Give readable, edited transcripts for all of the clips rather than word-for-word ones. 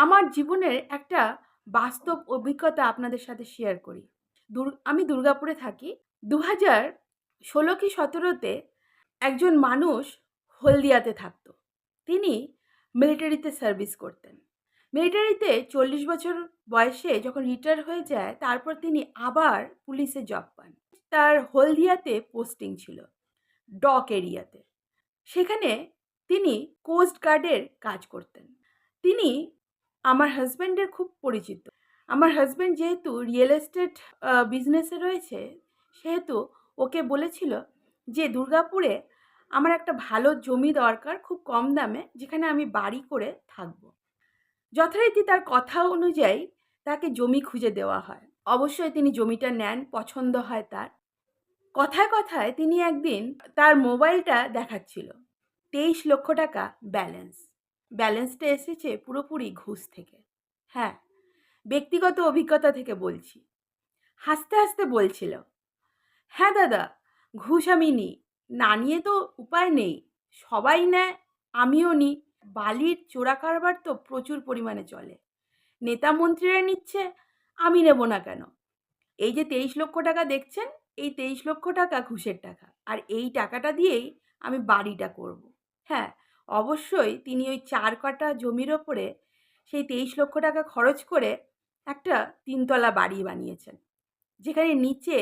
আমার জীবনের একটা বাস্তব অভিজ্ঞতা আপনাদের সাথে শেয়ার করি। আমি দুর্গাপুরে থাকি। ২০১৬ কি ১৭-তে একজন মানুষ হলদিয়াতে থাকত। তিনি মিলিটারিতে সার্ভিস করতেন। মিলিটারিতে ৪০ বছর বয়সে যখন রিটায়ার হয়ে যায়, তারপর তিনি আবার পুলিশে জব পান। তার হলদিয়াতে পোস্টিং ছিল, ডক এরিয়াতে। সেখানে তিনি কোস্ট গার্ডের কাজ করতেন। তিনি আমার হাসব্যান্ডের খুব পরিচিত। আমার হাসব্যান্ড যেহেতু রিয়েল এস্টেট বিজনেসে রয়েছে, সেহেতু ওকে বলেছিল যে দুর্গাপুরে আমার একটা ভালো জমি দরকার খুব কম দামে, যেখানে আমি বাড়ি করে থাকবো। যথারীতি তার কথা অনুযায়ী তাকে জমি খুঁজে দেওয়া হয়। অবশ্যই তিনি জমিটা নেন, পছন্দ হয় তার। কথায় কথায় তিনি একদিন তার মোবাইলটা দেখাচ্ছিল ২৩ লক্ষ টাকা ব্যালেন্স। ব্যালেন্সটা এসেছে পুরোপুরি ঘুষ থেকে। হ্যাঁ, ব্যক্তিগত অভিজ্ঞতা থেকে বলছি। হাসতে হাসতে বলছিল, হ্যাঁ দাদা, ঘুষ আমি নিই, না নিয়ে তো উপায় নেই, সবাই নেয়, আমিও নিই। বালির চোরা কারবার তো প্রচুর পরিমাণে চলে, নেতা মন্ত্রীরা নিচ্ছে, আমি নেব না কেন? এই যে ২৩ লক্ষ টাকা দেখছেন, এই ২৩ লক্ষ টাকা ঘুষের টাকা, আর এই টাকাটা দিয়েই আমি বাড়িটা করব। হ্যাঁ, অবশ্যই তিনি ওই ৪ কাঠা জমির ওপরে সেই ২৩ লক্ষ টাকা খরচ করে একটা ৩ তলা বাড়ি বানিয়েছেন, যেখানে নিচে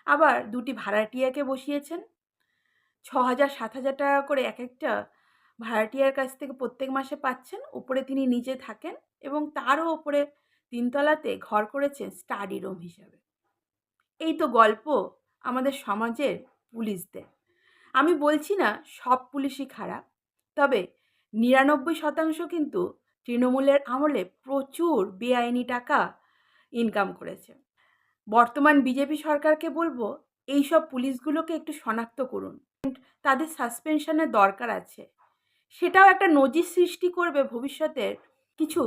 আবার ২টি ভাড়াটিয়াকে বসিয়েছেন। ৬,০০০ ৭,০০০ টাকা করে এক একটা ভাড়াটিয়ার কাছ থেকে প্রত্যেক মাসে পাচ্ছেন। উপরে তিনি নিজে থাকেন এবং তারও ওপরে ৩ তলাতে ঘর করেছেন স্টাডি রুম হিসাবে। এই তো গল্প আমাদের সমাজের পুলিশদের। আমি বলছি না সব পুলিশই খারাপ, তবে ৯৯% কিন্তু তৃণমূলের আমলে প্রচুর বেআইনি টাকা ইনকাম করেছে। বর্তমান বিজেপি সরকারকে বলবো, এইসব পুলিশগুলোকে একটু শনাক্ত করুন, তাদের সাসপেনশনের দরকার আছে। সেটাও একটা নজির সৃষ্টি করবে ভবিষ্যতের কিছু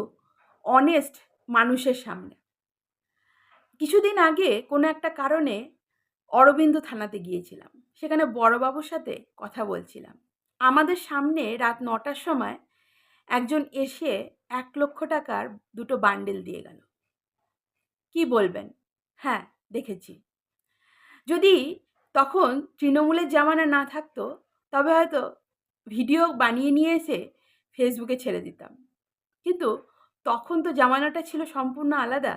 অনেস্ট মানুষের সামনে। কিছুদিন আগে কোনো একটা কারণে অরবিন্দ থানাতে গিয়েছিলাম। সেখানে বড়বাবুর সাথে কথা বলছিলাম। আমাদের সামনে রাত ৯টার সময় একজন এসে ১,০০,০০০ টাকার ২টো বান্ডেল দিয়ে গেল। কি বলবেন? হ্যাঁ, দেখেছি। যদি তখন তৃণমূলের জামানা না থাকতো, তবে হয়তো ভিডিও বানিয়ে নিয়ে এসে ফেসবুকে ছেড়ে দিতাম। কিন্তু তখন তো জামানাটা ছিল সম্পূর্ণ আলাদা,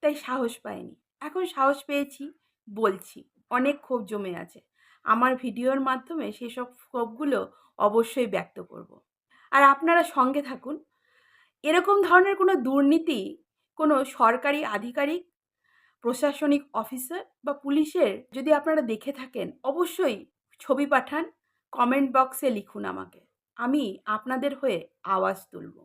তাই সাহস পাইনি। এখন সাহস পেয়েছি, বলছি। অনেক ক্ষোভ জমে আছে। আমার ভিডিওর মাধ্যমে সেসব ক্ষোভগুলো অবশ্যই ব্যক্ত করব। আর আপনারা সঙ্গে থাকুন। এরকম ধরনের কোনো দুর্নীতি কোনো সরকারি আধিকারিক, প্রশাসনিক অফিসার বা পুলিশের যদি আপনারা দেখে থাকেন, অবশ্যই ছবি পাঠান, কমেন্ট বক্সে লিখুন আমাকে। আমি আপনাদের হয়ে আওয়াজ তুলব।